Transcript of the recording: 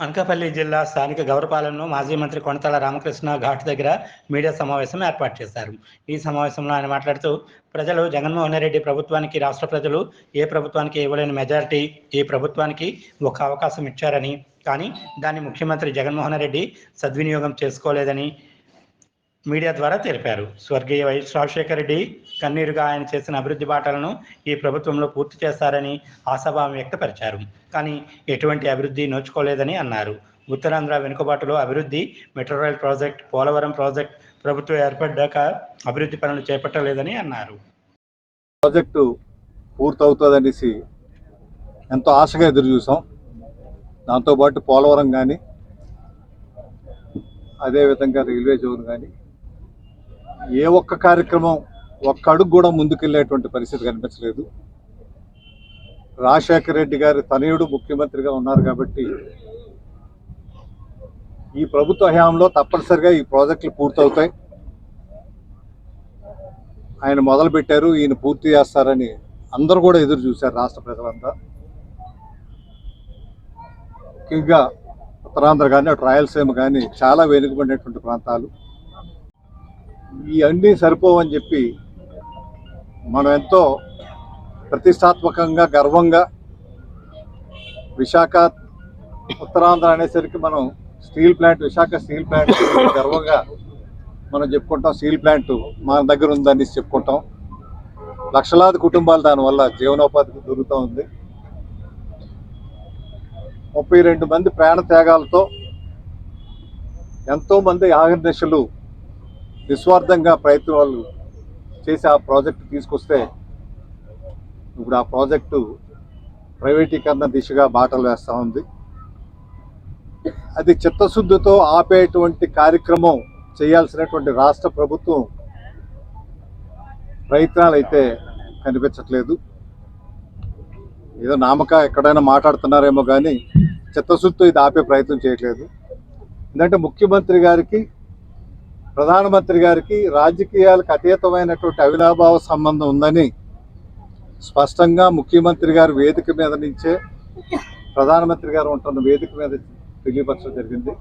అనకాపల్లి జిల్లా స్థానిక గౌరపాలెంలో మాజీ మంత్రి కొణతాల రామకృష్ణ ఘాట్ దగ్గర మీడియా సమావేశం ఏర్పాటు చేశారు. ఈ సమావేశంలో ఆయన మాట్లాడుతూ, ప్రజలు జగన్మోహన్ రెడ్డి ప్రభుత్వానికి రాష్ట్ర ప్రజలు ఏ ప్రభుత్వానికి ఇవ్వలేని మెజారిటీ ఈ ప్రభుత్వానికి ఒక అవకాశం ఇచ్చారని, కానీ దాన్ని ముఖ్యమంత్రి జగన్మోహన్ రెడ్డి సద్వినియోగం చేసుకోలేదని మీడియా ద్వారా తెలిపారు. స్వర్గీయ వైఎస్ రాజశేఖర రెడ్డి కన్నీరుగా ఆయన చేసిన అభివృద్ధి బాటలను ఈ ప్రభుత్వంలో పూర్తి చేస్తారని ఆశాభావం వ్యక్తపరిచారు. కానీ ఎటువంటి అభివృద్ధి నోచుకోలేదని అన్నారు. ఉత్తరాంధ్ర వెనుకబాటులో అభివృద్ధి, metro rail project, Polavaram project ప్రభుత్వం ఏర్పడ్డాక అభివృద్ధి పనులు చేపట్టలేదని అన్నారు. ప్రాజెక్టు పూర్తవుతుందనేసి ఎంతో ఆశగా ఎదురు చూసాం. దాంతోపాటు పోలవరం కానీ, అదేవిధంగా రైల్వే జోన్ కానీ, ఏ ఒక్క కార్యక్రమం ఒక్క అడుగు కూడా ముందుకెళ్ళేటువంటి పరిస్థితి కనిపించలేదు. రాజశేఖర రెడ్డి గారి తనయుడు ముఖ్యమంత్రిగా ఉన్నారు కాబట్టి ఈ ప్రభుత్వ హయాంలో తప్పనిసరిగా ఈ ప్రాజెక్టులు పూర్తవుతాయి. ఆయన మొదలుపెట్టారు, ఈయన పూర్తి చేస్తారని అందరూ కూడా ఎదురు చూశారు. రాష్ట్ర ప్రజలంతా, ముఖ్యంగా ఉత్తరాంధ్ర కానీ, అటు రాయలసీమ కానీ చాలా వెనుకబడినటువంటి ప్రాంతాలు. ఇవన్నీ సరిపోవని చెప్పి మనం ఎంతో ప్రతిష్టాత్మకంగా గర్వంగా విశాఖ ఉత్తరాంధ్ర అనేసరికి మనం steel plant, Visakha steel plant గర్వంగా మనం చెప్పుకుంటాం. స్టీల్ ప్లాంట్ మన దగ్గర ఉందని చెప్పుకుంటాం. లక్షలాది కుటుంబాలు దానివల్ల జీవనోపాధికి దొరుకుతూ ఉంది. 32 మంది ప్రాణ త్యాగాలతో ఎంతోమంది ఆహర్నిశలు నిస్వార్థంగా ప్రయత్నాలు చేసి ఆ ప్రాజెక్టు తీసుకొస్తే ఇప్పుడు ఆ ప్రాజెక్టు ప్రైవేటీకరణ దిశగా బాటలు వేస్తూ ఉంది. అది చిత్తశుద్ధితో ఆపేటువంటి కార్యక్రమం చేయాల్సినటువంటి రాష్ట్ర ప్రభుత్వం ప్రయత్నాలు అయితే కనిపించట్లేదు. ఏదో నామక ఎక్కడైనా మాట్లాడుతున్నారేమో కానీ చిత్తశుద్ధితో ఇది ఆపే ప్రయత్నం చేయట్లేదు. ఎందుకంటే ముఖ్యమంత్రి గారికి, ప్రధానమంత్రి గారికి రాజకీయాలకు అతీతమైనటువంటి అవినాభావ సంబంధం ఉందని స్పష్టంగా ముఖ్యమంత్రి గారు వేదిక మీద నుంచే, ప్రధానమంత్రి గారు ఉంటున్న వేదిక మీద తెలియపరచడం జరిగింది.